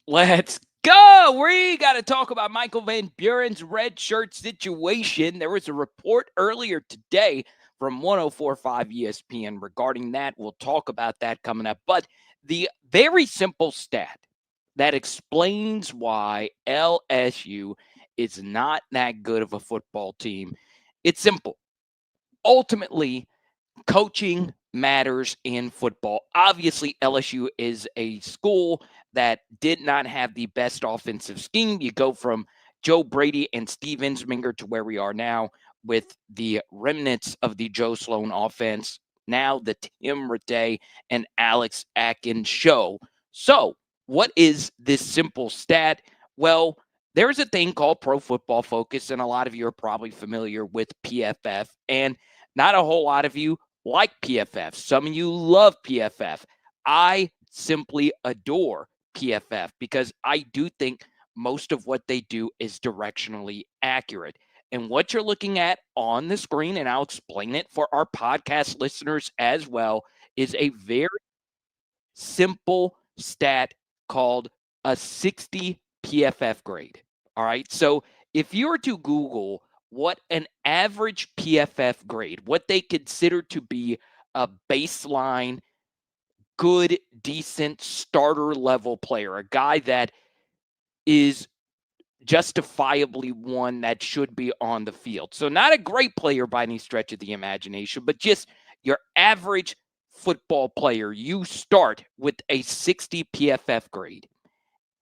Let's go. We got to talk about Michael Van Buren's red shirt situation. There was a report earlier today from 1045 ESPN regarding that. We'll talk about that coming up. But the very simple stat that explains why LSU is not that good of a football team. It's simple. Ultimately, coaching matters in football. Obviously, LSU is a school that did not have the best offensive scheme. You go from Joe Brady and Steve Ensminger to where we are now with the remnants of the Joe Sloan offense. Now the Tim Rattay and Alex Atkins show. So, what is this simple stat? Well, there's a thing called Pro Football Focus, and a lot of you are probably familiar with PFF. And not a whole lot of you like PFF. Some of you love PFF. I simply adore PFF because I do think most of what they do is directionally accurate. And what you're looking at on the screen, and I'll explain it for our podcast listeners as well, is a very simple stat called a 60 PFF grade. All right. So if you were to Google what an average PFF grade, what they consider to be a baseline, good, decent starter level player, a guy that is justifiably one that should be on the field. So, not a great player by any stretch of the imagination, but just your average football player. You start with a 60 PFF grade.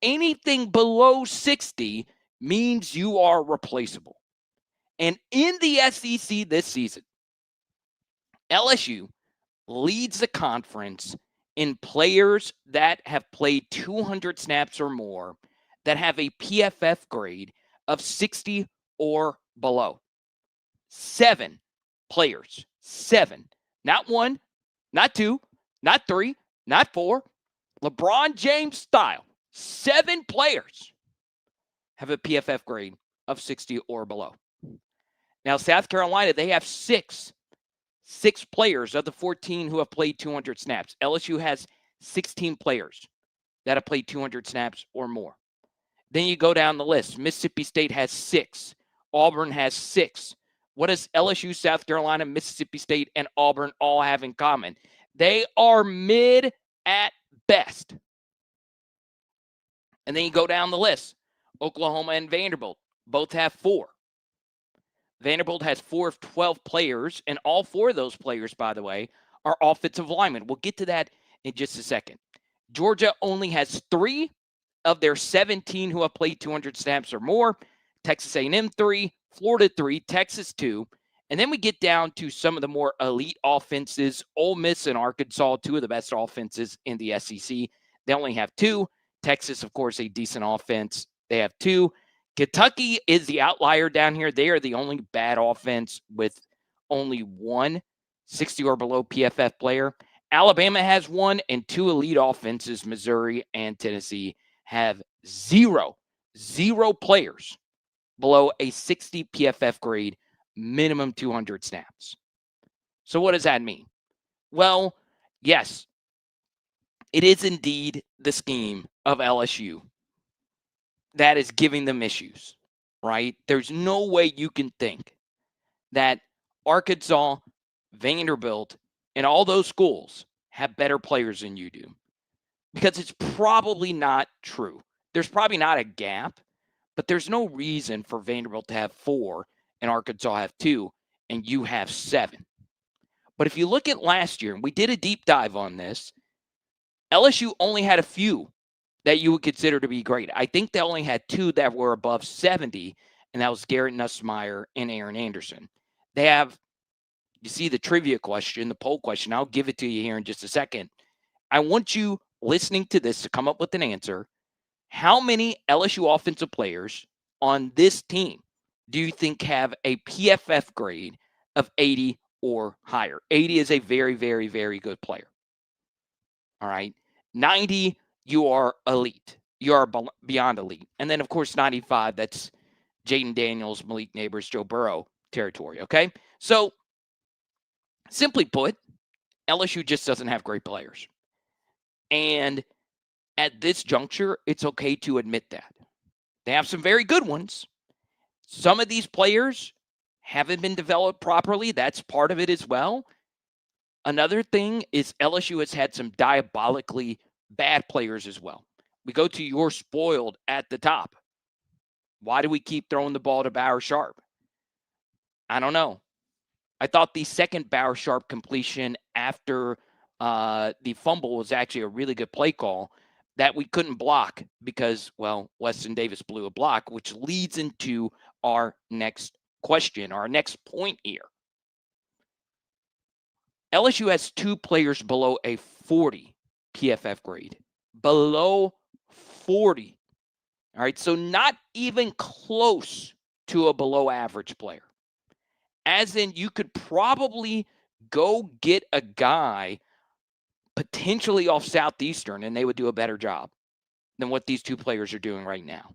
Anything below 60 means you are replaceable. And in the SEC this season, LSU leads the conference in players that have played 200 snaps or more that have a PFF grade of 60 or below. 7 players. 7. Not 1, not 2, not 3, not 4. LeBron James style. 7 players have a PFF grade of 60 or below. Now, South Carolina, they have 6 players of the 14 who have played 200 snaps. LSU has 16 players that have played 200 snaps or more. Then you go down the list. Mississippi State has 6. Auburn has 6. What does LSU, South Carolina, Mississippi State, and Auburn all have in common? They are mid at best. And then you go down the list. Oklahoma and Vanderbilt both have 4. Vanderbilt has 4 of 12 players, and all 4 of those players, by the way, are offensive linemen. We'll get to that in just a second. Georgia only has 3 of their 17 who have played 200 snaps or more. Texas A&M 3, Florida 3, Texas 2. And then we get down to some of the more elite offenses. Ole Miss and Arkansas, 2 of the best offenses in the SEC. They only have 2. Texas, of course, a decent offense. They have 2. Kentucky is the outlier down here. They are the only bad offense with only 1 60 or below PFF player. Alabama has 1, and 2 elite offenses, Missouri and Tennessee, have 0 players below a 60 PFF grade, minimum 200 snaps. So what does that mean? Well, yes, it is indeed the scheme of LSU that is giving them issues, right? There's no way you can think that Arkansas, Vanderbilt, and all those schools have better players than you do, because it's probably not true. There's probably not a gap, but there's no reason for Vanderbilt to have 4 and Arkansas have 2 and you have 7. But if you look at last year, and we did a deep dive on this, LSU only had a few that you would consider to be great. I think they only had 2 that were above 70, and that was Garrett Nussmeier and Aaron Anderson. They have, you see the trivia question, the poll question. I'll give it to you here in just a second. I want you listening to this to come up with an answer. How many LSU offensive players on this team do you think have a PFF grade of 80 or higher? 80 is a very, very, very good player. All right. 90, you are elite. You are beyond elite. And then, of course, 95, that's Jaden Daniels, Malik Neighbors, Joe Burrow territory. Okay. So, simply put, LSU just doesn't have great players. And At this juncture, it's okay to admit that. They have some very good ones. Some of these players haven't been developed properly. That's part of it as well. Another thing is LSU has had some diabolically bad players as well. We go to your spoiled at the top. Why do we keep throwing the ball to Bauer Sharp? I don't know. I thought the second Bauer Sharp completion after the fumble was actually a really good play call that we couldn't block because, well, Weston Davis blew a block, which leads into our next question, our next point here. LSU has 2 players below a 40 PFF grade. Below 40. All right, so not even close to a below average player. As in, you could probably go get a guy potentially off Southeastern and they would do a better job than what these 2 players are doing right now.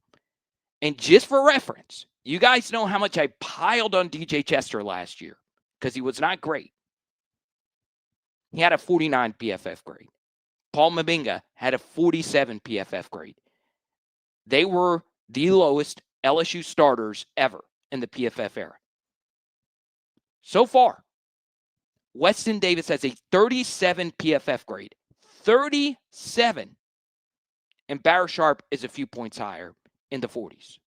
And just for reference, you guys know how much I piled on DJ Chester last year because he was not great. He had a 49 PFF grade. Paul Mabinga had a 47 PFF grade. They were the lowest LSU starters ever in the PFF era. So far, Weston Davis has a 37 PFF grade. 37. And Bauer Sharp is a few points higher in the 40s.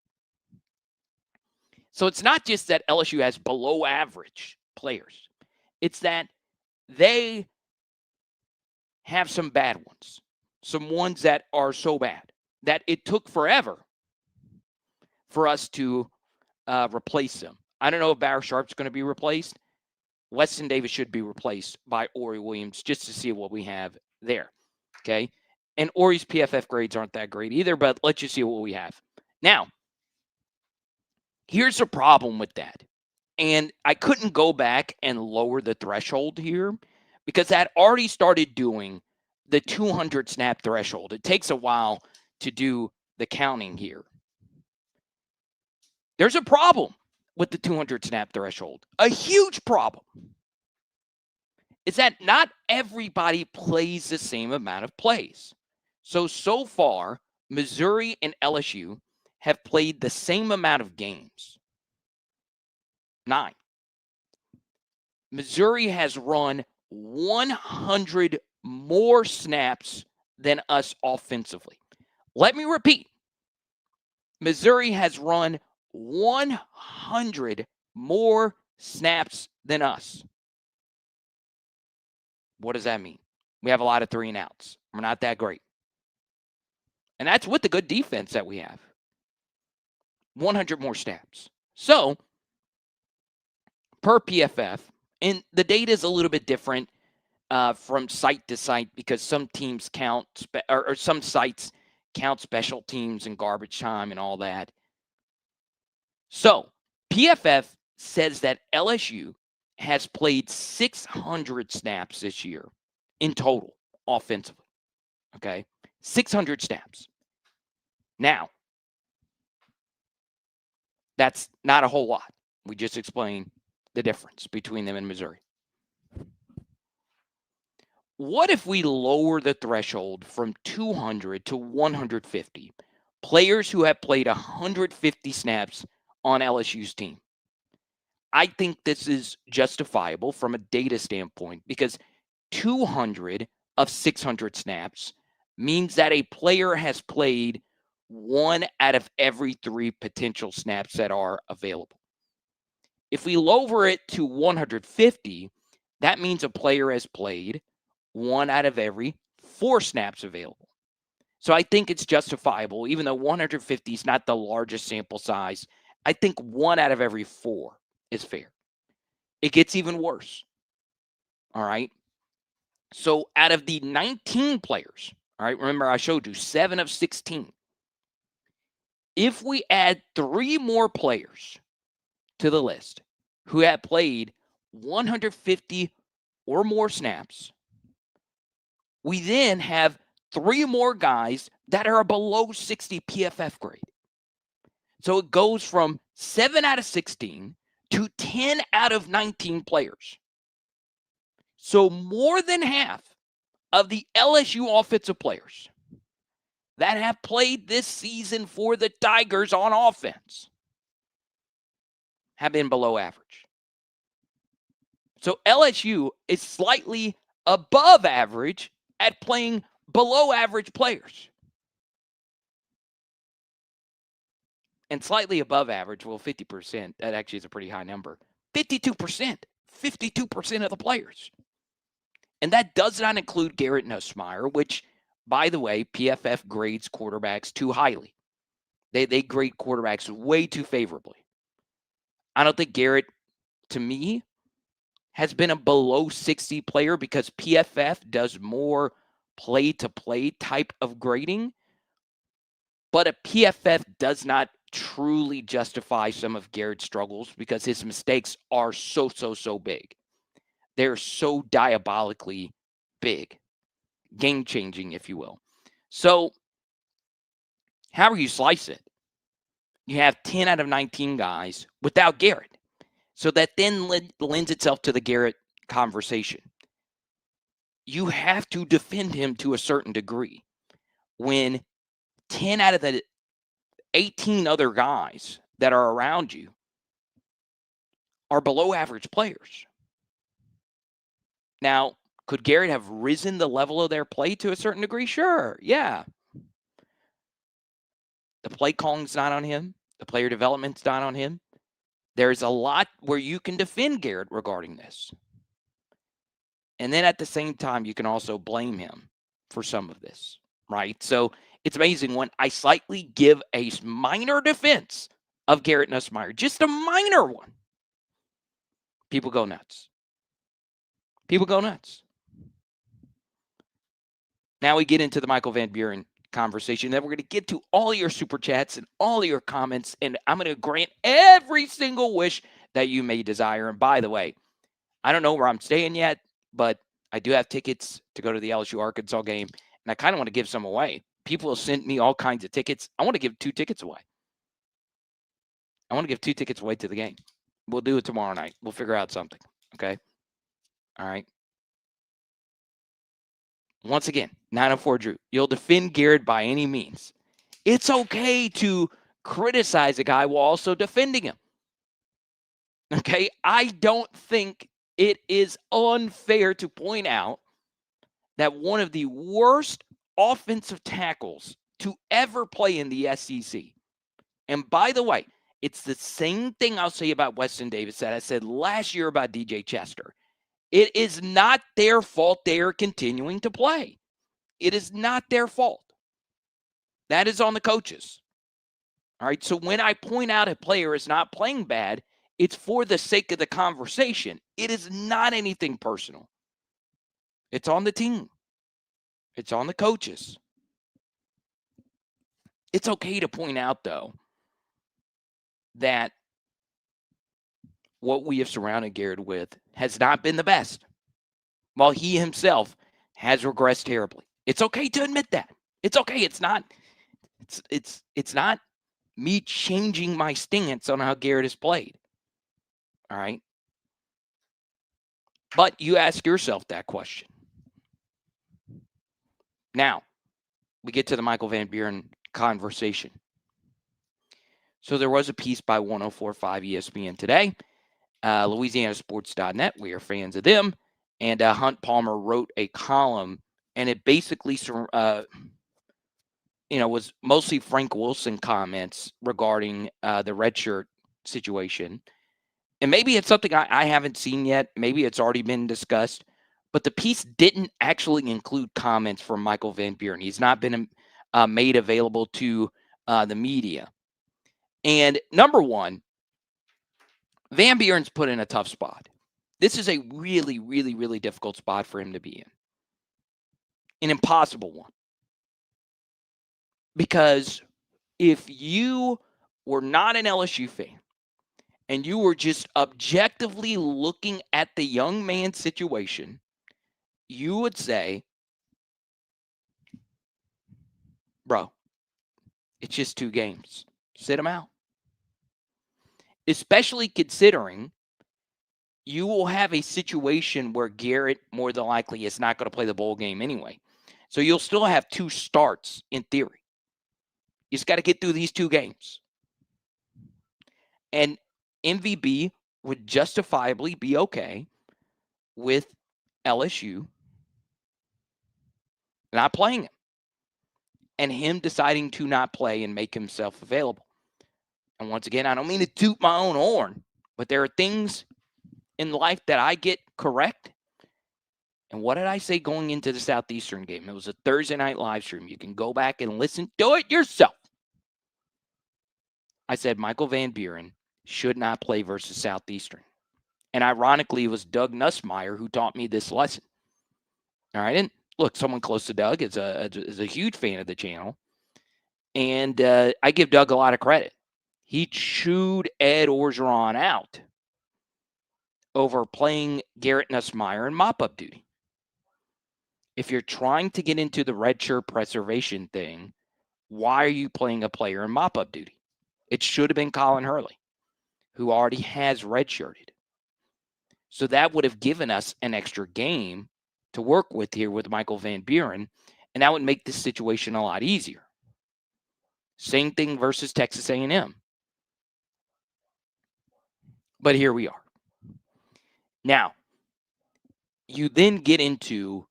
So it's not just that LSU has below average players. It's that they have some bad ones. Some ones that are so bad that it took forever for us to replace them. I don't know if Bauer Sharp's going to be replaced. Weston Davis should be replaced by Ori Williams just to see what we have there. Okay. And Ori's PFF grades aren't that great either, but let's just see what we have. Now, here's the problem with that. And I couldn't go back and lower the threshold here because that already started doing the 200 snap threshold. It takes a while to do the counting here. There's a problem with the 200 snap threshold. A huge problem. Is that not everybody plays the same amount of plays. So far, Missouri and LSU have played the same amount of games. 9. Missouri has run 100 more snaps than us offensively. Let me repeat. Missouri has run 100 more snaps than us. What does that mean? We have a lot of 3 and outs. We're not that great. And that's with the good defense that we have. 100 more snaps. So, per PFF, and the data is a little bit different from site to site because some teams count, or some sites count special teams and garbage time and all that. So, PFF says that LSU has played 600 snaps this year in total, offensively. Okay? 600 snaps. Now, that's not a whole lot. We just explained the difference between them and Missouri. What if we lower the threshold from 200 to 150? Players who have played 150 snaps on LSU's team. I think this is justifiable from a data standpoint because 200 of 600 snaps means that a player has played 1 out of every 3 potential snaps that are available. If we lower it to 150, that means a player has played 1 out of every 4 snaps available. So I think it's justifiable, even though 150 is not the largest sample size. I think 1 out of every 4 is fair. It gets even worse. All right. So out of the 19 players, all right, remember I showed you 7 of 16. If we add 3 more players to the list who have played 150 or more snaps, we then have 3 more guys that are below 60 PFF grade. So it goes from 7 out of 16 to 10 out of 19 players. So more than half of the LSU offensive players that have played this season for the Tigers on offense have been below average. So LSU is slightly above average at playing below average players. And slightly above average, well, 50%, that actually is a pretty high number. 52% of the players. And that does not include Garrett Nussmeier, which, by the way, PFF grades quarterbacks too highly. They grade quarterbacks way too favorably. I don't think Garrett, to me, has been a below 60 player because PFF does more play-to-play type of grading. But a PFF does not truly justify some of Garrett's struggles because his mistakes are so big. They're so diabolically big. Game-changing, if you will. So, however you slice it, you have 10 out of 19 guys without Garrett. So that then lends itself to the Garrett conversation. You have to defend him to a certain degree. When 10 out of the 18 other guys that are around you are below average players. Now, could Garrett have risen the level of their play to a certain degree? Sure, yeah. The play calling's not on him. The player development's not on him. There's a lot where you can defend Garrett regarding this. And then at the same time, you can also blame him for some of this, right? So it's amazing when I slightly give a minor defense of Garrett Nussmeier, just a minor one. People go nuts. People go nuts. Now we get into the Michael Van Beern conversation. Then we're going to get to all your super chats and all your comments, and I'm going to grant every single wish that you may desire. And by the way, I don't know where I'm staying yet, but I do have tickets to go to the LSU Arkansas game, and I kind of want to give some away. People will send me all kinds of tickets. I want to give 2 tickets away. I want to give 2 tickets away to the game. We'll do it tomorrow night. We'll figure out something, okay? All right. Once again, 904 Drew. You'll defend Garrett by any means. It's okay to criticize a guy while also defending him. Okay? I don't think it is unfair to point out that one of the worst offensive tackles to ever play in the SEC. And by the way, it's the same thing I'll say about Weston Davis that I said last year about DJ Chester. It is not their fault they are continuing to play. It is not their fault. That is on the coaches. All right, so when I point out a player is not playing bad, it's for the sake of the conversation. It is not anything personal. It's on the team. It's on the coaches. It's okay to point out, though, that what we have surrounded Garrett with has not been the best, while he himself has regressed terribly. It's okay to admit that. It's okay. It's not me changing my stance on how Garrett has played. All right. But you ask yourself that question. Now, we get to the Michael Van Beern conversation. So there was a piece by 1045 ESPN today, LouisianaSports.net. We are fans of them. And Hunt Palmer wrote a column, and it basically, was mostly Frank Wilson comments regarding the redshirt situation. And maybe it's something I haven't seen yet. Maybe it's already been discussed. But the piece didn't actually include comments from Michael Van Beern. He's not been made available to the media. And number one, Van Beern's put in a tough spot. This is a really, really, really difficult spot for him to be in. An impossible one. Because if you were not an LSU fan and you were just objectively looking at the young man's situation, you would say, bro, it's just 2 games. Sit him out. Especially considering you will have a situation where Garrett more than likely is not going to play the bowl game anyway. So you'll still have 2 starts in theory. You just got to get through these 2 games. And MVB would justifiably be okay with LSU not playing him and him deciding to not play and make himself available. And once again, I don't mean to toot my own horn, but there are things in life that I get correct. And what did I say going into the Southeastern game? It was a Thursday night live stream. You can go back and listen to it yourself. I said Michael Van Beern should not play versus Southeastern. And ironically, it was Doug Nussmeier who taught me this lesson. All right. And look, someone close to Doug is a huge fan of the channel. And I give Doug a lot of credit. He chewed Ed Orgeron out over playing Garrett Nussmeier in mop-up duty. If you're trying to get into the redshirt preservation thing, why are you playing a player in mop-up duty? It should have been Colin Hurley, who already has redshirted. So that would have given us an extra game to work with here with Michael Van Beern, and that would make this situation a lot easier. Same thing versus Texas A&M. But here we are. Now, you then get into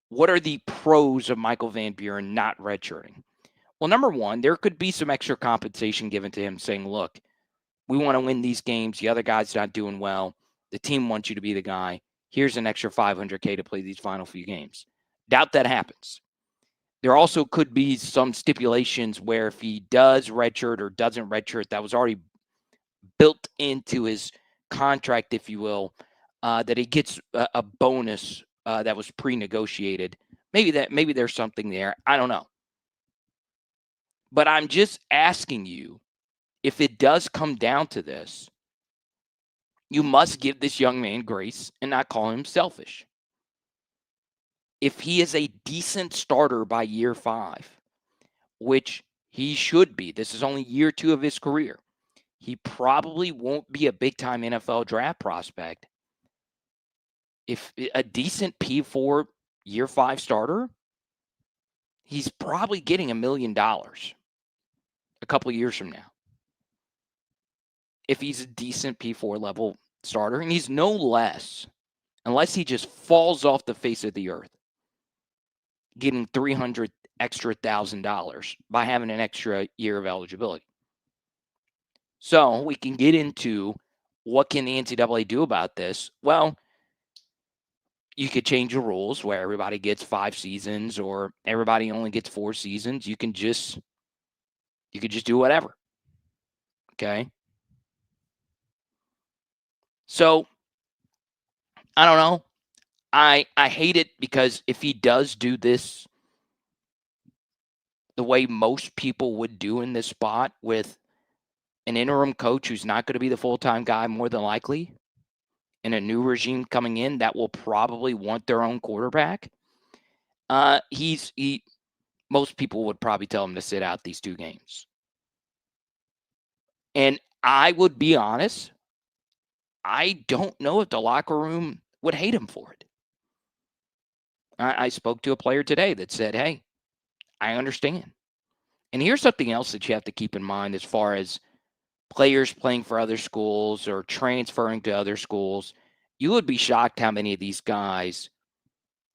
what are the pros of Michael Van Beern not redshirting? Well, number one, there could be some extra compensation given to him saying, look, we want to win these games. The other guy's not doing well. The team wants you to be the guy. Here's an extra $500K to play these final few games. Doubt that happens. There also could be some stipulations where if he does redshirt or doesn't redshirt, that was already built into his contract, if you will, that he gets a bonus that was pre-negotiated. Maybe there's something there. I don't know. But I'm just asking you, if it does come down to this, you must give this young man grace and not call him selfish. If he is a decent starter by year 5, which he should be, this is only year 2 of his career, he probably won't be a big-time NFL draft prospect. If a decent P4 year 5 starter, he's probably getting $1 million a couple of years from now. If he's a decent P4 level starter, and he's no less, unless he just falls off the face of the earth, getting $300,000 extra by having an extra year of eligibility. So we can get into what can the NCAA do about this? Well, you could change the rules where everybody gets 5 seasons or everybody only gets 4 seasons. You could just do whatever. Okay. So I don't know. I hate it because if he does do this the way most people would do in this spot with an interim coach who's not going to be the full-time guy more than likely, and a new regime coming in that will probably want their own quarterback, most people would probably tell him to sit out these 2 games. And I would be honest, I don't know if the locker room would hate him for it. I spoke to a player today that said, hey, I understand. And here's something else that you have to keep in mind as far as players playing for other schools or transferring to other schools. You would be shocked how many of these guys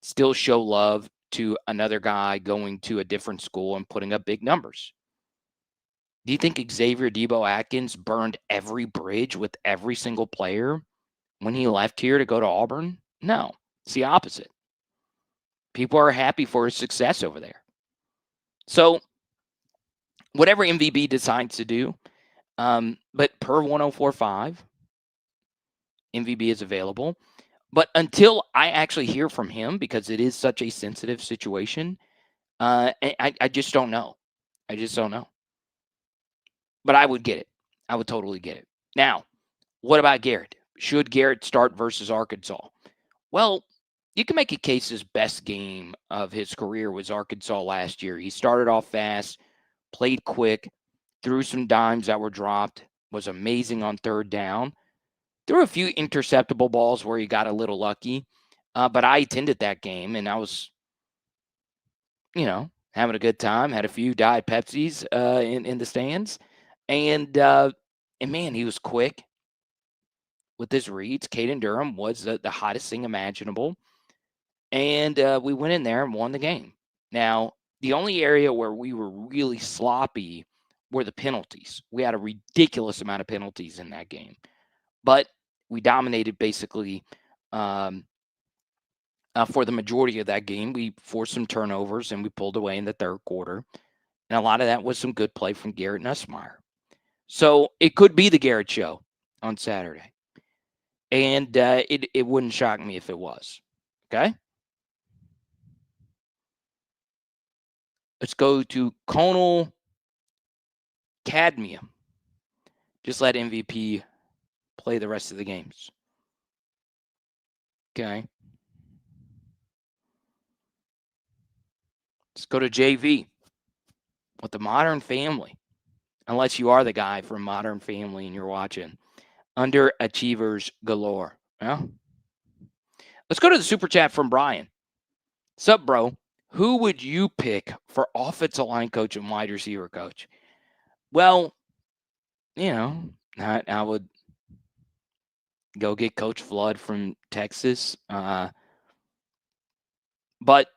still show love to another guy going to a different school and putting up big numbers. Do you think Xavier Debo-Atkins burned every bridge with every single player when he left here to go to Auburn? No, it's the opposite. People are happy for his success over there. So whatever MVB decides to do, but per 104.5, MVB is available. But until I actually hear from him, because it is such a sensitive situation, I just don't know. I just don't know. But I would get it. I would totally get it. Now, what about Garrett? Should Garrett start versus Arkansas? Well, you can make a case his best game of his career was Arkansas last year. He started off fast, played quick, threw some dimes that were dropped, was amazing on 3rd down. There were a few interceptable balls where he got a little lucky, but I attended that game, and I was, having a good time. Had a few Diet Pepsis in the stands, and man, he was quick with his reads. Caden Durham was the hottest thing imaginable, and we went in there and won the game. Now, the only area where we were really sloppy were the penalties. We had a ridiculous amount of penalties in that game, but we dominated basically. For the majority of that game, we forced some turnovers and we pulled away in the third quarter. And a lot of that was some good play from Garrett Nussmeyer. So it could be the Garrett show on Saturday. And it wouldn't shock me if it was. Okay. Let's go to Conal Cadmium. Just let MVP play the rest of the games. Okay. Let's go to JV with the Modern Family. Unless you are the guy from Modern Family and you're watching. Underachievers galore. Yeah. Let's go to the super chat from Brian. Sup, bro? Who would you pick for offensive line coach and wide receiver coach? Well, I would go get Coach Flood from Texas. But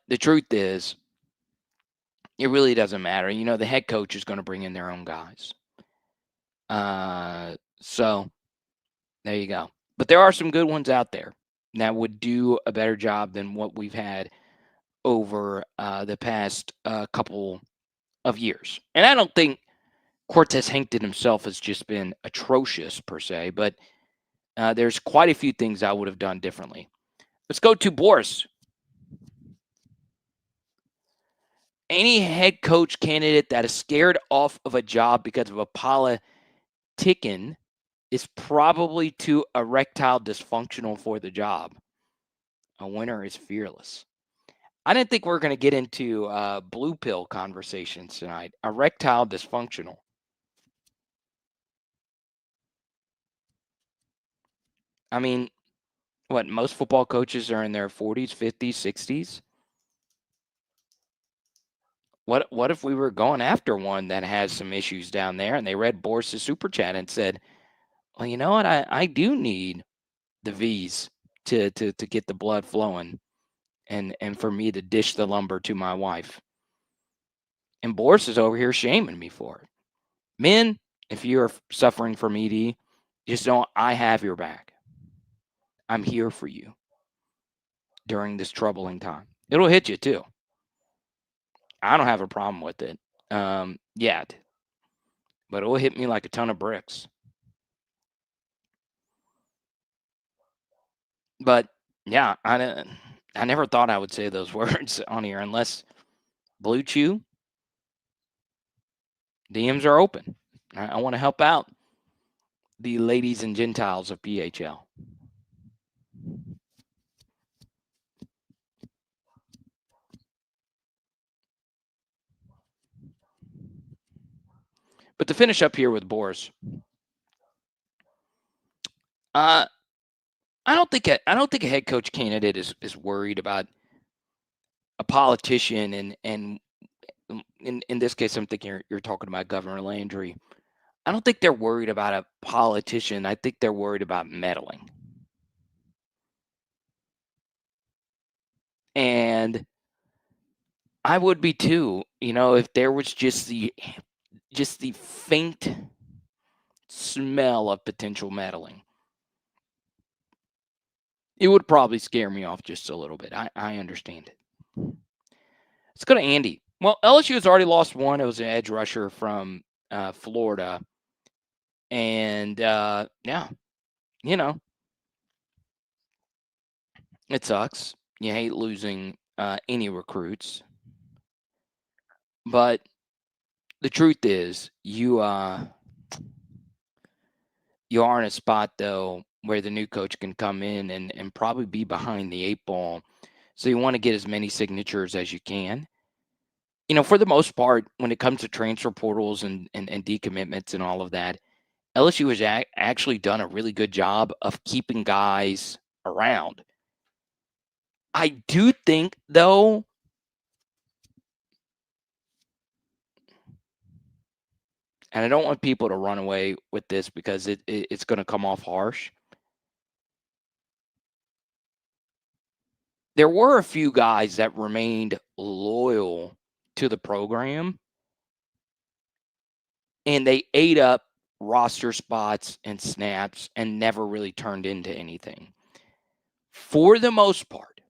the truth is, it really doesn't matter. The head coach is going to bring in their own guys. So there you go. But there are some good ones out there that would do a better job than what we've had over the past couple of years. And I don't think Cortez Hankton himself has just been atrocious per se, but there's quite a few things I would have done differently. Let's go to Boris. Any head coach candidate that is scared off of a job because of a politicking is probably too erectile dysfunctional for the job. A winner is fearless. I didn't think we were going to get into blue pill conversations tonight. Erectile dysfunctional. I mean, what, most football coaches are in their 40s, 50s, 60s? What if we were going after one that has some issues down there and they read Boris's super chat and said, well, you know what? I do need the V's to get the blood flowing and for me to dish the lumber to my wife. And Boris is over here shaming me for it. Men, if you're suffering from ED, just know I have your back. I'm here for you during this troubling time. It'll hit you too. I don't have a problem with it yet, but it will hit me like a ton of bricks. But yeah, I never thought I would say those words on here unless Blue Chew DMs are open. I want to help out the ladies and Gentiles of PHL. But to finish up here with Boris, I don't think a head coach candidate is worried about a politician and in this case I'm thinking you're talking about Governor Landry. I don't think they're worried about a politician. I think they're worried about meddling. And I would be too, if there was just the faint smell of potential meddling. It would probably scare me off just a little bit. I understand it. Let's go to Andy. Well, LSU has already lost one. It was an edge rusher from Florida. And, yeah, it sucks. You hate losing any recruits. But the truth is, you are in a spot, though, where the new coach can come in and probably be behind the 8 ball. So you want to get as many signatures as you can. For the most part, when it comes to transfer portals and decommitments and all of that, LSU has actually done a really good job of keeping guys around. I do think, though, and I don't want people to run away with this because it's going to come off harsh. There were a few guys that remained loyal to the program, and they ate up roster spots and snaps and never really turned into anything. For the most part,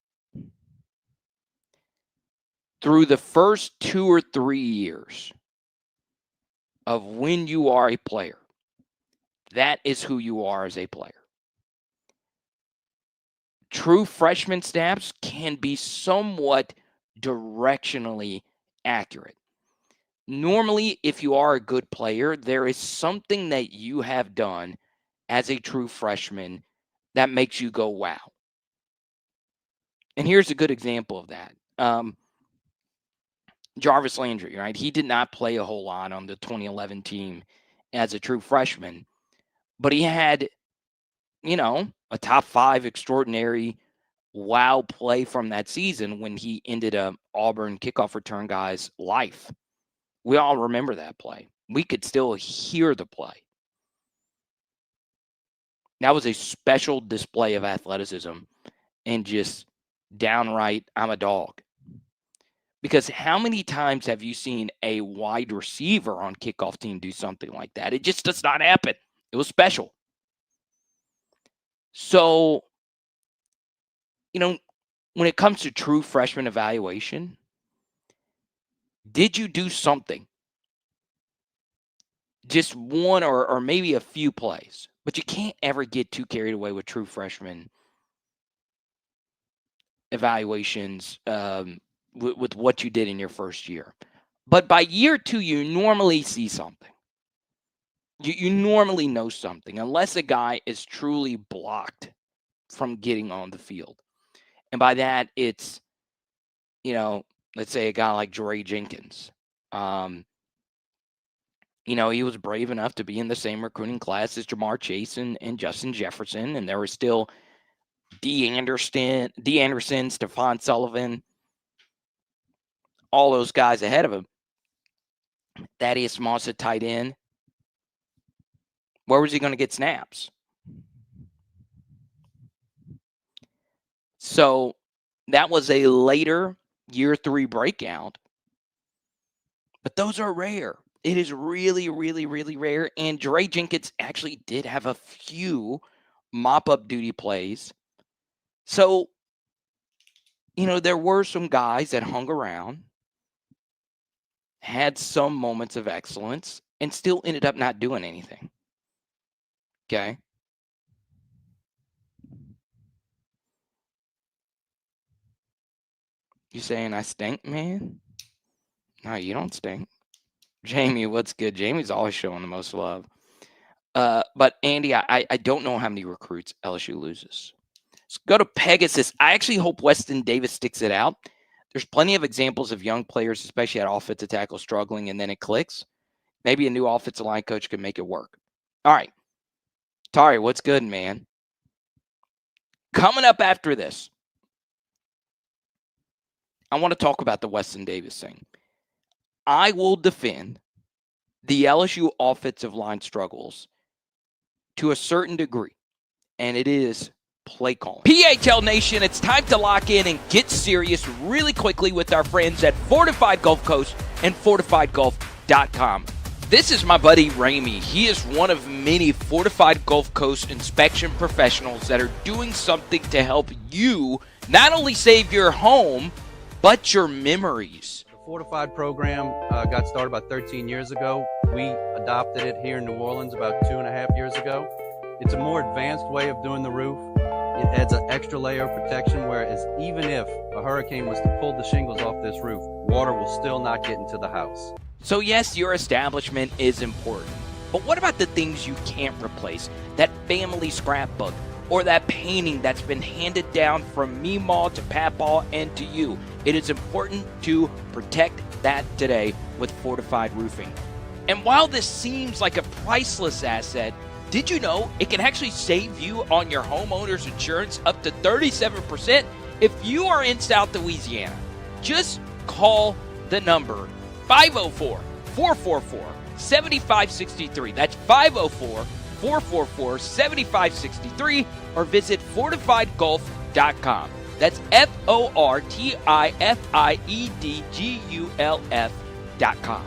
through the first 2 or 3 years of when you are a player, that is who you are as a player. True freshman snaps can be somewhat directionally accurate. Normally, if you are a good player, there is something that you have done as a true freshman that makes you go, wow. And here's a good example of that. Jarvis Landry, right? He did not play a whole lot on the 2011 team as a true freshman, but he had, a top 5 extraordinary wow play from that season when he ended a Auburn kickoff return guy's life. We all remember that play. We could still hear the play. That was a special display of athleticism and just downright, I'm a dog. Because how many times have you seen a wide receiver on kickoff team do something like that? It just does not happen. It was special. So, when it comes to true freshman evaluation, did you do something? Just one or maybe a few plays. But you can't ever get too carried away with true freshman evaluations with what you did in your first year. But by year 2, you normally see something. You normally know something, unless a guy is truly blocked from getting on the field. And by that, it's, let's say a guy like Dre Jenkins. He was brave enough to be in the same recruiting class as Jamar Chase and Justin Jefferson, and there was still D. Anderson, Stephon Sullivan, all those guys ahead of him. Thaddeus Moss at tight end. Where was he going to get snaps? So that was a later year 3 breakout. But those are rare. It is really, really, really rare. And Dre Jenkins actually did have a few mop-up duty plays. So, there were some guys that hung around, had some moments of excellence, and still ended up not doing anything. Okay? You saying I stink, man? No, you don't stink. Jamie, what's good? Jamie's always showing the most love. But Andy, I don't know how many recruits LSU loses. Let's go to Pegasus. I actually hope Weston Davis sticks it out. There's plenty of examples of young players, especially at offensive tackle, struggling, and then it clicks. Maybe a new offensive line coach can make it work. All right. Tari, what's good, man? Coming up after this, I want to talk about the Weston Davis thing. I will defend the LSU offensive line struggles to a certain degree, and it is play calling. PHL Nation, it's time to lock in and get serious really quickly with our friends at Fortified Gulf Coast and FortifiedGulf.com. This is my buddy Ramey. He is one of many Fortified Gulf Coast inspection professionals that are doing something to help you not only save your home, but your memories. The Fortified program got started about 13 years ago. We adopted it here in New Orleans about 2.5 years ago. It's a more advanced way of doing the roof. It adds an extra layer of protection, whereas even if a hurricane was to pull the shingles off this roof, water will still not get into the house. So yes, your establishment is important, but what about the things you can't replace? That family scrapbook or that painting that's been handed down from Meemaw to Papaw and to you. It is important to protect that today with Fortified Roofing. And while this seems like a priceless asset, did you know it can actually save you on your homeowner's insurance up to 37% if you are in South Louisiana? Just call the number 504-444 7563. That's 504-444-7563, or visit fortifiedgulf.com. That's FORTIFIEDGULF.com.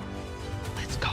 Let's go.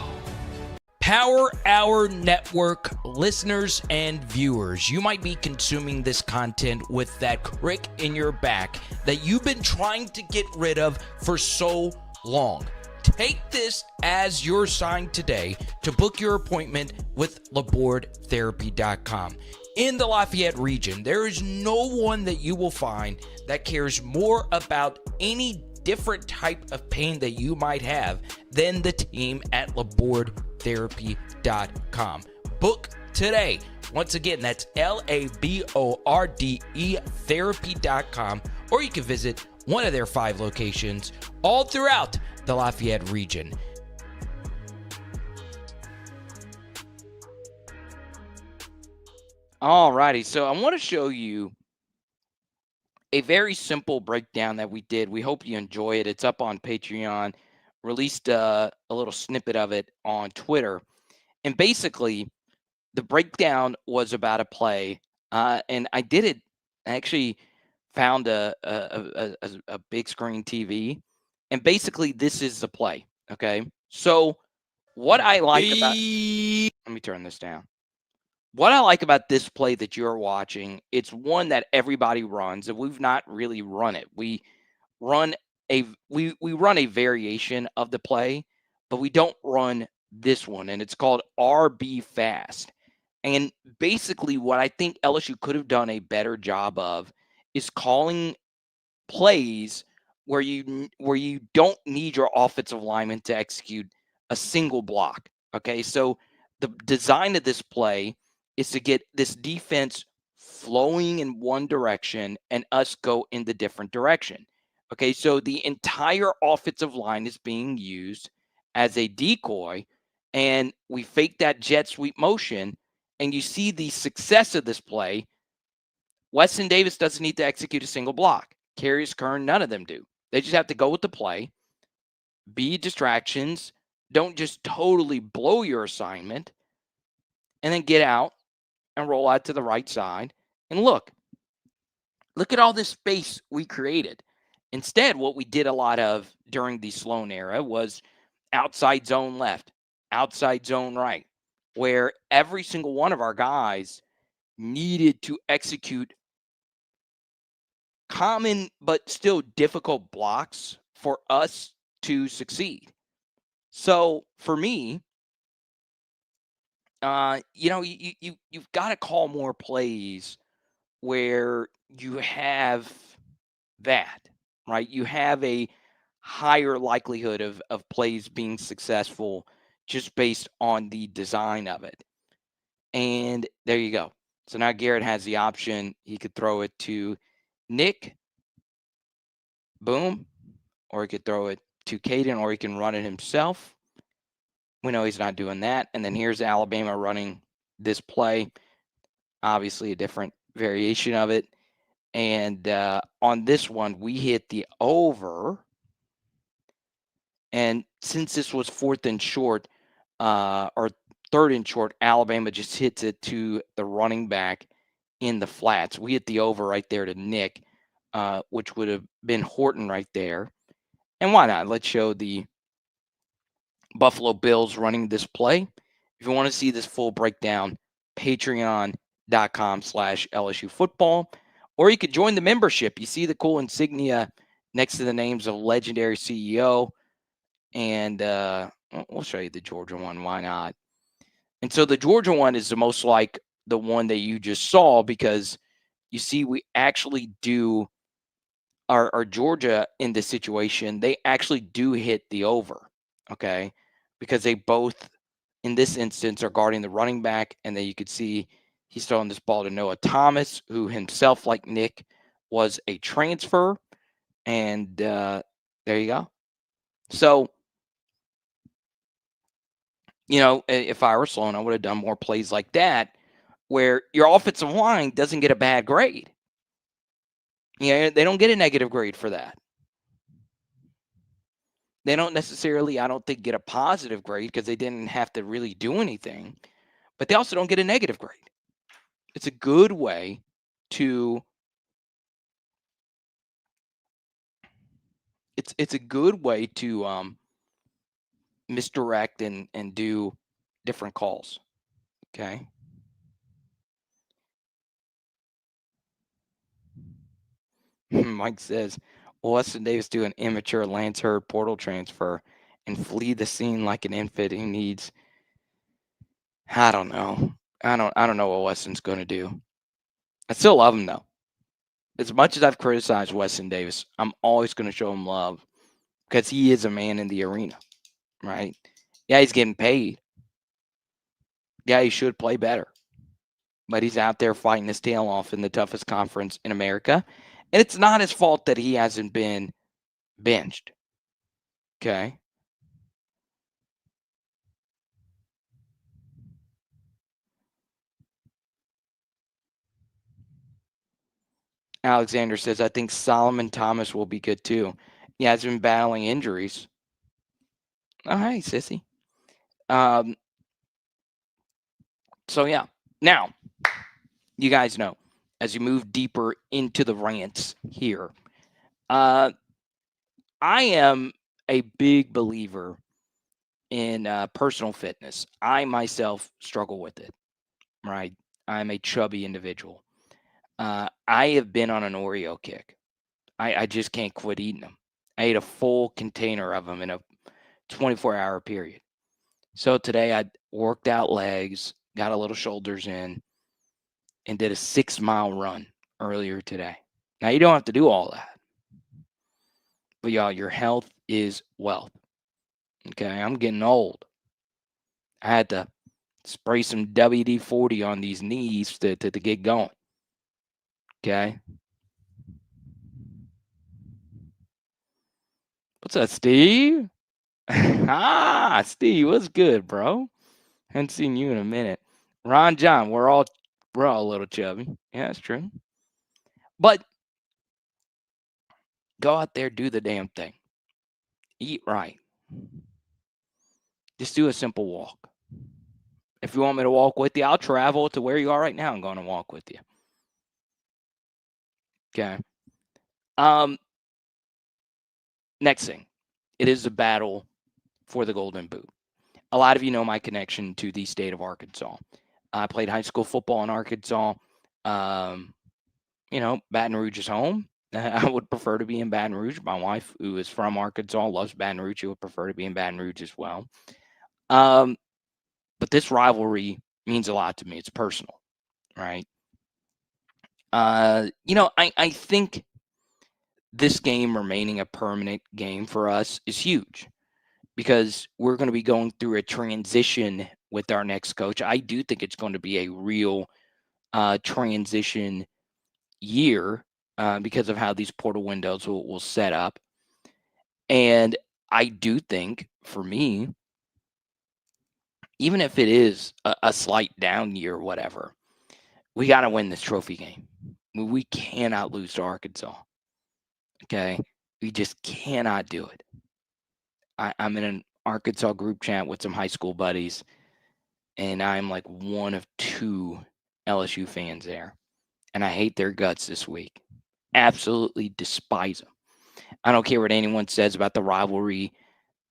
Power Hour Network listeners and viewers, you might be consuming this content with that crick in your back that you've been trying to get rid of for so long. Take this as your sign today to book your appointment with LabordTherapy.com. In the Lafayette region, there is no one that you will find that cares more about any different type of pain that you might have than the team at LabordTherapy.com. Book today. Once again, that's LABORDE therapy.com, or you can visit one of their 5 locations all throughout the Lafayette region. Alrighty, so I want to show you a very simple breakdown that we did. We hope you enjoy it. It's up on Patreon. Released a little snippet of it on Twitter. And basically, the breakdown was about a play. And I did it. I actually found a big screen TV. And basically, this is the play. Okay. So, what I like about. Let me turn this down. What I like about this play that you're watching, it's one that everybody runs, and we've not really run it. We run a variation of the play, but we don't run this one, and it's called RB Fast. And basically, what I think LSU could have done a better job of is calling plays where you don't need your offensive lineman to execute a single block. Okay, so the design of this play is to get this defense flowing in one direction and us go in the different direction. Okay, so the entire offensive line is being used as a decoy, and we fake that jet sweep motion, and you see the success of this play. Weston Davis doesn't need to execute a single block. Carius Kern, none of them do. They just have to go with the play, be distractions, don't just totally blow your assignment, and then get out and roll out to the right side. And look at all this space we created. Instead, what we did a lot of during the Sloan era was outside zone left, outside zone right, where every single one of our guys needed to execute common but still difficult blocks for us to succeed. So for me, you've got to call more plays where you have that, right? You have a higher likelihood of plays being successful just based on the design of it. And there you go. So now Garrett has the option. He could throw it to Nick, boom, or he could throw it to Caden, or he can run it himself. We know he's not doing that. And then here's Alabama running this play. Obviously a different variation of it. And on this one, we hit the over. And since this was 4th and short, or 3rd and short, Alabama just hits it to the running back in the flats. We hit the over right there to Nick, which would have been Horton right there. And why not? Let's show the Buffalo Bills running this play. If you want to see this full breakdown, patreon.com/LSU football, or you could join the membership. You see the cool insignia next to the names of legendary CEO, and we'll show you the Georgia one. Why not? And so the Georgia one is the most like the one that you just saw, because you see we actually do our Georgia in this situation. They actually do hit the over, okay? Because they both, in this instance, are guarding the running back, and then you could see he's throwing this ball to Noah Thomas, who himself, like Nick, was a transfer. And there you go. So, if I were Sloan, I would have done more plays like that, where your offensive line doesn't get a bad grade. They don't get a negative grade for that. They don't necessarily, I don't think, get a positive grade because they didn't have to really do anything, but they also don't get a negative grade. It's a good way to it's a good way to misdirect and do different calls. Okay. Mike says, "Will Weston Davis do an immature Lance Hurd portal transfer and flee the scene like an infant who needs?" I don't know. I don't know what Weston's going to do. I still love him though. As much as I've criticized Weston Davis, I'm always going to show him love because he is a man in the arena, right? Yeah, he's getting paid. Yeah, he should play better, but he's out there fighting his tail off in the toughest conference in America, and it's not his fault that he hasn't been benched. Okay. Alexander says, I think Solomon Thomas will be good too. He has been battling injuries. Oh, hey, sissy. Um, so yeah. Now, you guys know, as you move deeper into the rants here, uh, I am a big believer in personal fitness. I myself struggle with it, right? I'm a chubby individual. I have been on an Oreo kick. I just can't quit eating them. I ate a full container of them in a 24-hour period. So today I worked out legs, got a little shoulders in, and did a 6-mile run earlier today. Now, you don't have to do all that, but y'all, your health is wealth. Okay, I'm getting old. I had to spray some WD 40 on these knees to get going. Okay, what's up, Steve? Steve, what's good, bro? Haven't seen you in a minute. Ron John, we're all a little chubby. Yeah, that's true. But go out there, do the damn thing. Eat right. Just do a simple walk. If you want me to walk with you, I'll travel to where you are right now. I'm going to walk with you. Okay. Um. Next thing, it is a battle for the Golden Boot. A lot of you know my connection to the state of Arkansas. I played high school football in Arkansas. Um, Baton Rouge is home. I would prefer to be in Baton Rouge. My wife, who is from Arkansas, loves Baton Rouge. She would prefer to be in Baton Rouge as well. Um, but this rivalry means a lot to me. It's personal, right? I think this game remaining a permanent game for us is huge because we're going to be going through a transition with our next coach. I do think it's going to be a real transition year because of how these portal windows will set up. And I do think for me, even if it is a slight down year or whatever, we got to win this trophy game. We cannot lose to Arkansas. Okay. We just cannot do it. I'm in an Arkansas group chat with some high school buddies, and I'm like one of 2 LSU fans there. And I hate their guts this week. Absolutely despise them. I don't care what anyone says about the rivalry.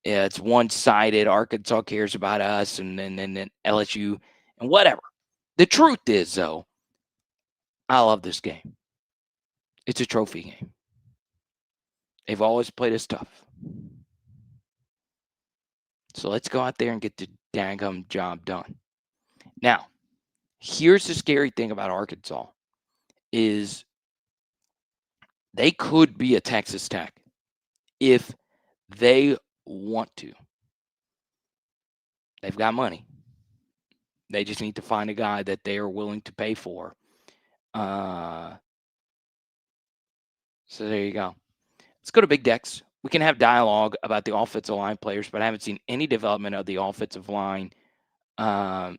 It's one-sided. Arkansas cares about us, and then LSU and whatever. The truth is, though, I love this game. It's a trophy game. They've always played us tough. So let's go out there and get the dang job done. Now, here's the scary thing about Arkansas is they could be a Texas Tech if they want to. They've got money. They just need to find a guy that they are willing to pay for. So there you go. Let's go to Big Dex. We can have dialogue about the offensive line players, but I haven't seen any development of the offensive line. Am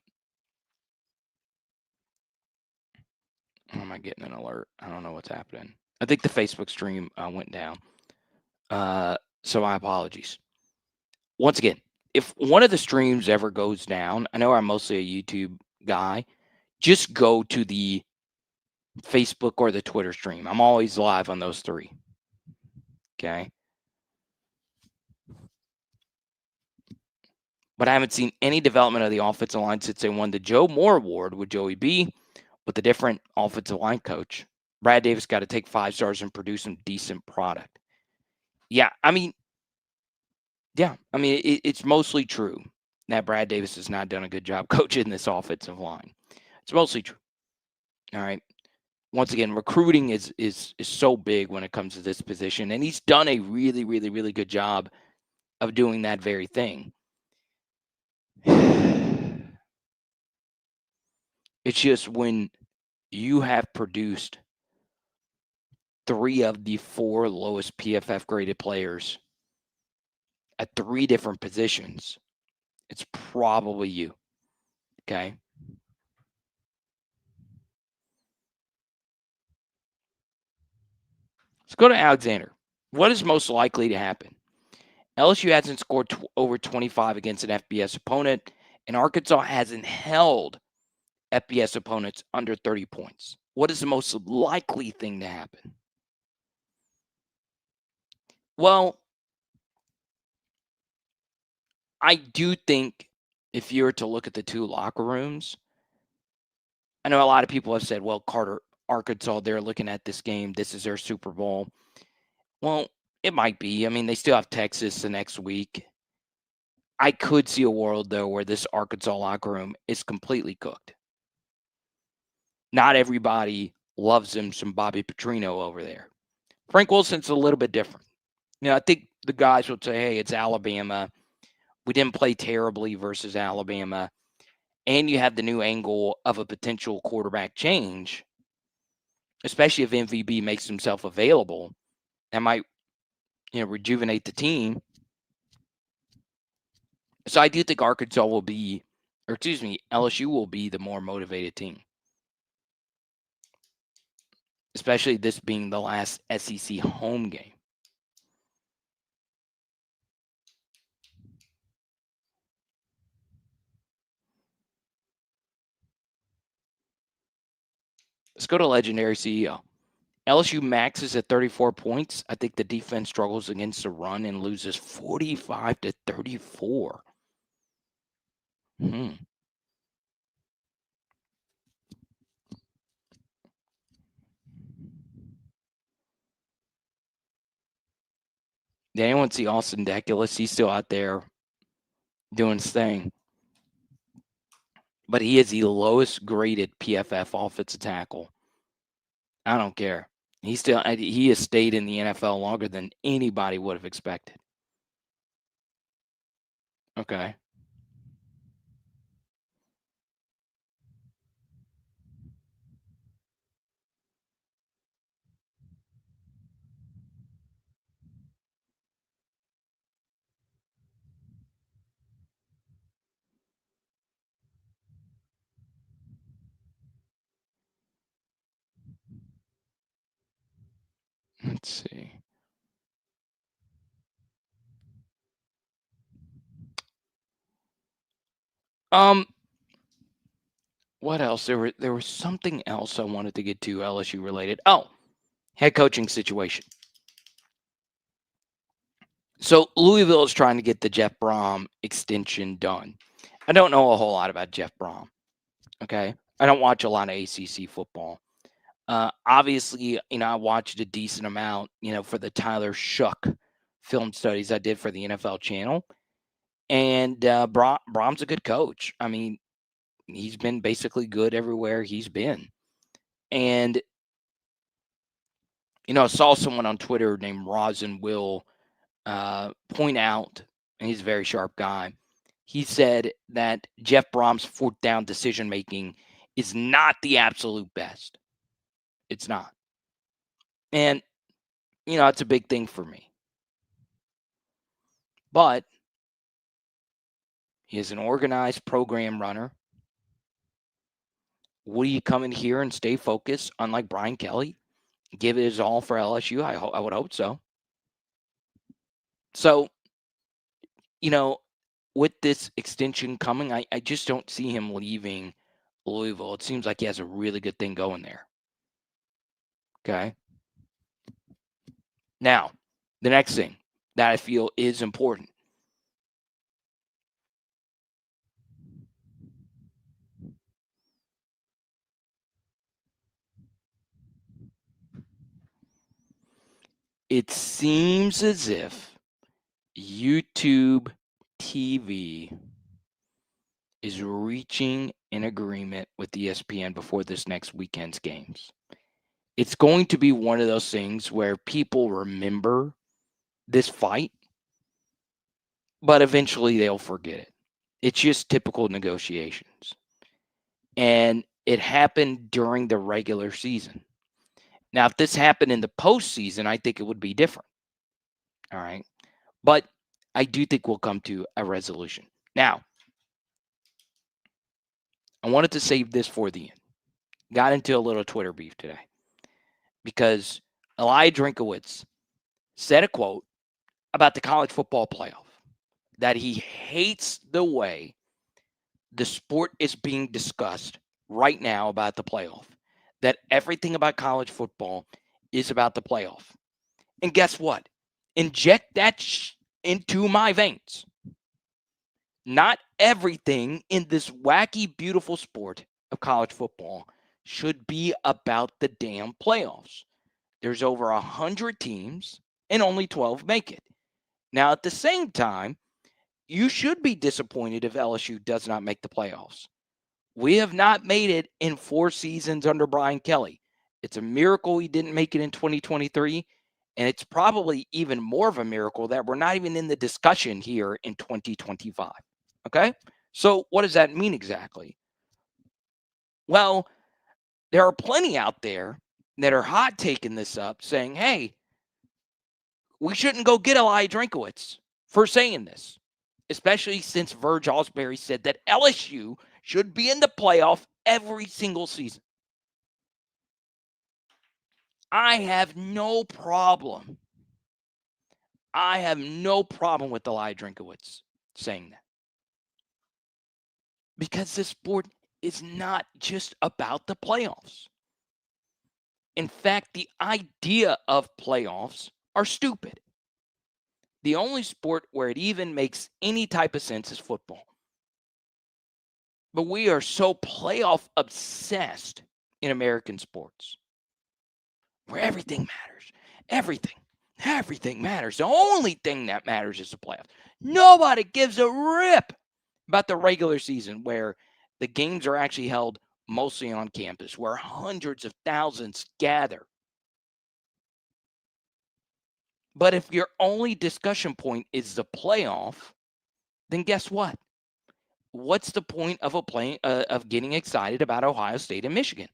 I getting an alert? I don't know what's happening. I think the Facebook stream went down. So my apologies. once again, if one of the streams ever goes down, I know I'm mostly a YouTube guy, just go to the Facebook or the Twitter stream. I'm always live on those three. Okay. But I haven't seen any development of the offensive line since they won the Joe Moore Award with Joey B with a different offensive line coach. Brad Davis got to take 5 stars and produce some decent product. Yeah, I mean, it's mostly true that Brad Davis has not done a good job coaching this offensive line. It's mostly true. All right. Once again, recruiting is so big when it comes to this position, and he's done a really, really, really good job of doing that very thing. It's just when you have produced 3 of the 4 lowest PFF graded players at 3 different positions, it's probably you. Okay. Let's go to Alexander. What is most likely to happen? LSU hasn't scored over 25 against an FBS opponent, and Arkansas hasn't held FBS opponents under 30 points. What is the most likely thing to happen? Well, I do think if you were to look at the 2 locker rooms, I know a lot of people have said, well, Carter, Arkansas, they're looking at this game. This is their Super Bowl. Well, it might be. I mean, they still have Texas the next week. I could see a world, though, where this Arkansas locker room is completely cooked. Not everybody loves him some Bobby Petrino over there. Frank Wilson's a little bit different. I think the guys would say, hey, it's Alabama. We didn't play terribly versus Alabama. And you have the new angle of a potential quarterback change, especially if MVB makes himself available. That might, rejuvenate the team. So I do think LSU will be the more motivated team. Especially this being the last SEC home game. Let's go to Legendary CEO. LSU maxes at 34 points. I think the defense struggles against the run and loses 45-34. Did anyone see Austin Deculus? He's still out there doing his thing. But he is the lowest graded PFF offensive tackle. I don't care. He has stayed in the NFL longer than anybody would have expected. Okay. Let's see. What else? There was something else I wanted to get to LSU related. Oh, head coaching situation. So Louisville is trying to get the Jeff Brom extension done. I don't know a whole lot about Jeff Brom. Okay. I don't watch a lot of ACC football. Obviously, I watched a decent amount, for the Tyler Shuck film studies I did for the NFL channel. And Brom's a good coach. I mean, he's been basically good everywhere he's been. And, I saw someone on Twitter named Rosin Will point out, and he's a very sharp guy. He said that Jeff Brom's 4th down decision making is not the absolute best. It's not. And, it's a big thing for me. But he is an organized program runner. Will he come in here and stay focused, unlike Brian Kelly? Give it his all for LSU? I would hope so. So, with this extension coming, I just don't see him leaving Louisville. It seems like he has a really good thing going there. Okay. Now, the next thing that I feel is important. It seems as if YouTube TV is reaching an agreement with ESPN before this next weekend's games. It's going to be one of those things where people remember this fight, but eventually they'll forget it. It's just typical negotiations. And it happened during the regular season. Now, if this happened in the postseason, I think it would be different. All right. But I do think we'll come to a resolution. Now, I wanted to save this for the end. Got into a little Twitter beef today because Eli Drinkowitz said a quote about the college football playoff, that he hates the way the sport is being discussed right now about the playoff, that everything about college football is about the playoff. And guess what? Inject that into my veins. Not everything in this wacky, beautiful sport of college football should be about the damn playoffs. There's over 100 teams and only 12 make it. Now, at the same time, you should be disappointed if LSU does not make the playoffs. We have not made it in 4 seasons under Brian Kelly. It's a miracle he didn't make it in 2023, and it's probably even more of a miracle that we're not even in the discussion here in 2025. Okay? So what does that mean exactly? Well, there are plenty out there that are hot taking this up, saying, hey, we shouldn't go get Eli Drinkowitz for saying this, especially since Verge Osbury said that LSU should be in the playoff every single season. I have no problem. I have no problem with Eli Drinkowitz saying that. Because this sport is not just about the playoffs. In fact, the idea of playoffs are stupid. The only sport where it even makes any type of sense is football. But we are so playoff obsessed in American sports, where everything matters. Everything matters. The only thing that matters is the playoffs. Nobody gives a rip about the regular season, where the games are actually held mostly on campus, where hundreds of thousands gather. But if your only discussion point is the playoff, then guess what? What's the point of of getting excited about Ohio State and Michigan?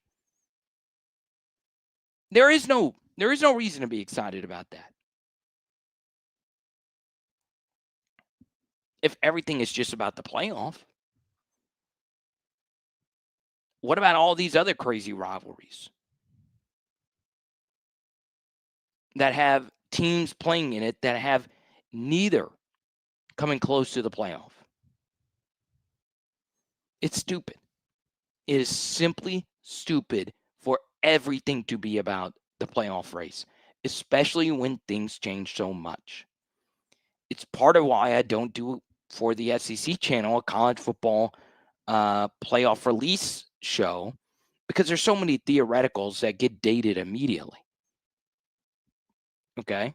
There is no reason to be excited about that. If everything is just about the playoff, what about all these other crazy rivalries that have teams playing in it that have neither coming close to the playoff? It's stupid. It is simply stupid for everything to be about the playoff race, especially when things change so much. It's part of why I don't do for the SEC channel a college football playoff release show, because there's so many theoreticals that get dated immediately. Okay.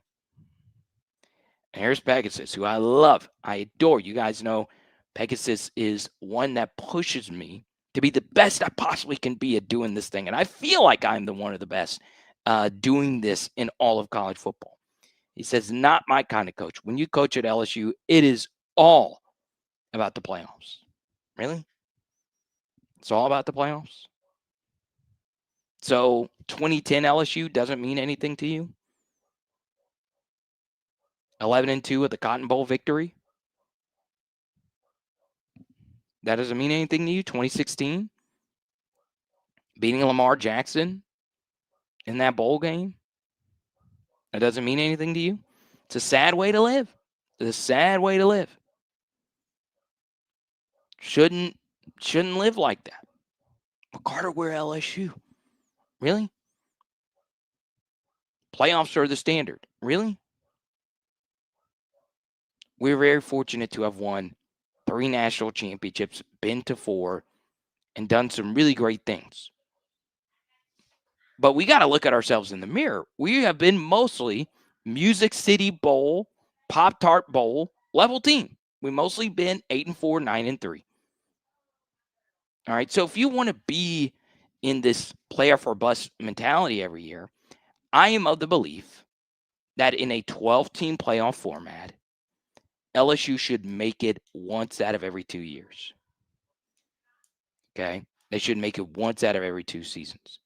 And here's Pegasus, who I love. I adore. You guys know Pegasus is one that pushes me to be the best I possibly can be at doing this thing. And I feel like I'm the one of the best doing this in all of college football. He says, not my kind of coach. When you coach at LSU, it is all about the playoffs. Really? It's all about the playoffs? So 2010 LSU doesn't mean anything to you? 11-2 with the Cotton Bowl victory? That doesn't mean anything to you? 2016? Beating Lamar Jackson in that bowl game? That doesn't mean anything to you? It's a sad way to live. It's a sad way to live. shouldn't live like that. But Carter, we're LSU. Really? Playoffs are the standard. Really? We're very fortunate to have won 3 national championships, been to 4, and done some really great things. But we got to look at ourselves in the mirror. We have been mostly Music City Bowl, Pop-Tart Bowl level team. We mostly been 8-4, 9-3. All right. So if you want to be in this playoff or bust mentality every year, I am of the belief that in a 12-team playoff format, LSU should make it once out of every 2 years. Okay. They should make it once out of every 2 seasons.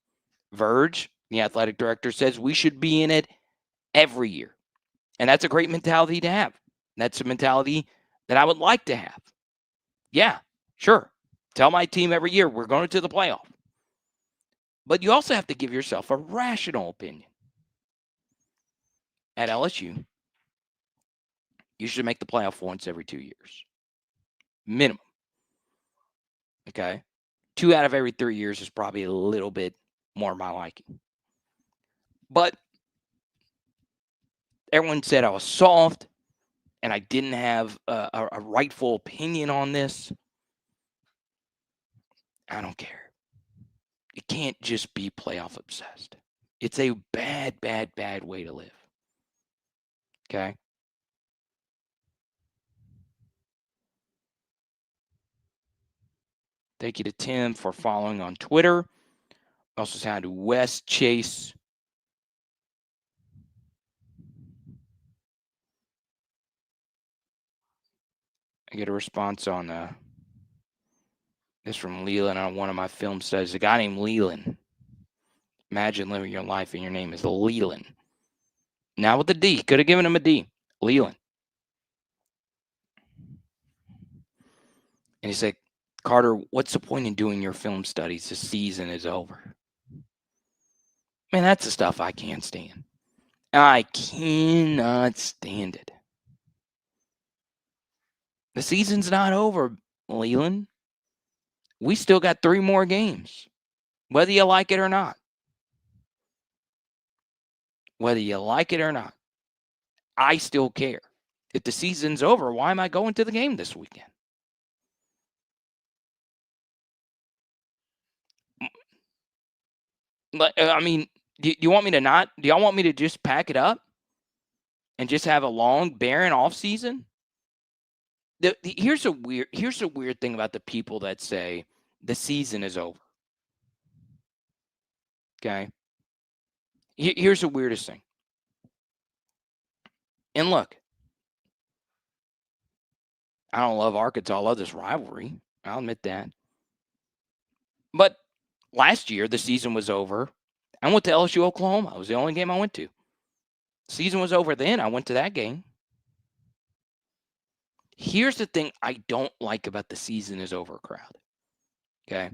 Verge, the athletic director, says we should be in it every year. And that's a great mentality to have. That's a mentality that I would like to have. Yeah, sure. Tell my team every year we're going to the playoff. But you also have to give yourself a rational opinion. At LSU, you should make the playoff once every 2 years. Minimum. Okay? 2 out of every 3 years is probably a little bit more my liking. But everyone said I was soft and I didn't have a rightful opinion on this. I don't care. You can't just be playoff obsessed. It's a bad, bad, bad way to live. Okay? Thank you to Tim for following on Twitter. Also say hi to Wes Chase. I get a response on this from Leland on one of my film studies. A guy named Leland. Imagine living your life and your name is Leland. Now with a D. Could have given him a D. Leland. And he said, Carter, what's the point in doing your film studies? The season is over. Man, that's the stuff I can't stand. I cannot stand it. The season's not over, Leland. We still got 3 more games, whether you like it or not. Whether you like it or not, I still care. If the season's over, why am I going to the game this weekend? But I mean, do you want me to not? Do y'all want me to just pack it up and just have a long, barren off season? Here's a weird thing about the people that say the season is over. Okay. Here's the weirdest thing. And look, I don't love Arkansas. I love this rivalry. I'll admit that. But last year, the season was over. I went to LSU, Oklahoma. It was the only game I went to. Season was over then. I went to that game. Here's the thing I don't like about the season is over crowd. Okay.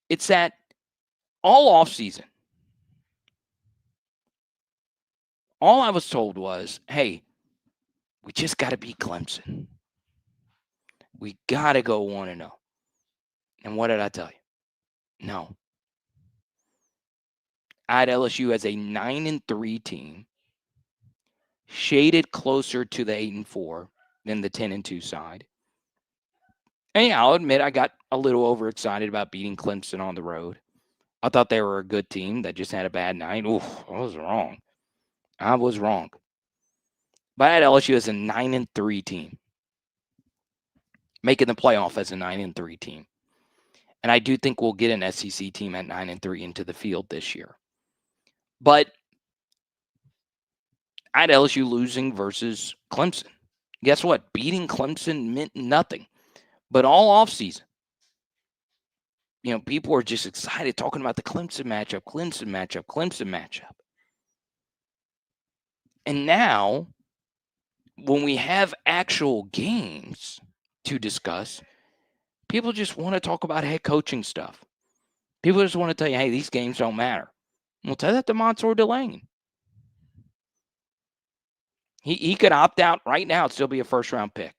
It's that all off season, all I was told was, hey, we just got to beat Clemson. We got to go 1-0. And what did I tell you? No. I had LSU as a 9-3 team, shaded closer to the 8-4 than the 10-2 side. And yeah, I'll admit I got a little overexcited about beating Clemson on the road. I thought they were a good team that just had a bad night. Oof, I was wrong. But I had LSU as a 9-3 team, making the playoff as a 9-3 team. And I do think we'll get an SEC team at 9-3 into the field this year. But I had LSU losing versus Clemson. Guess what? Beating Clemson meant nothing. But all offseason, people are just excited talking about the Clemson matchup. And now, when we have actual games to discuss, people just want to talk about head coaching stuff. People just want to tell you, hey, these games don't matter. Well, tell that to Mansour Delane. He could opt out right now and still be a first-round pick.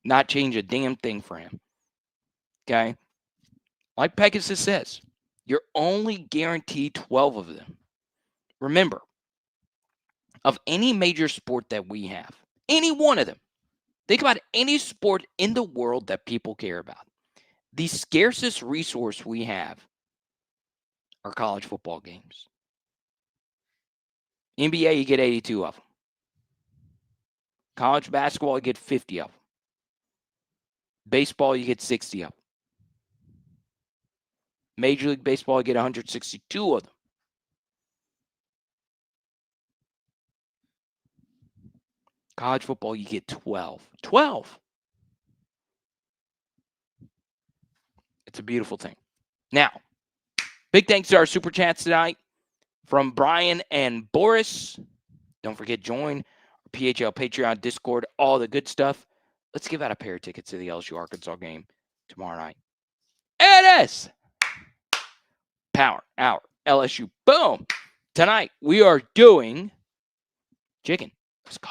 not change a damn thing for him. Okay? Like Pegasus says, you're only guaranteed 12 of them. Remember, of any major sport that we have, any one of them, think about any sport in the world that people care about. The scarcest resource we have are college football games. NBA, you get 82 of them. College basketball, you get 50 of them. Baseball, you get 60 of them. Major League Baseball, you get 162 of them. College football, you get 12. 12! It's a beautiful thing. Now, big thanks to our super chats tonight from Brian and Boris. Don't forget, join our PHL Patreon, Discord, all the good stuff. Let's give out a pair of tickets to the LSU Arkansas game tomorrow night. It is Power Hour LSU. Boom. Tonight, we are doing chicken. Let's go.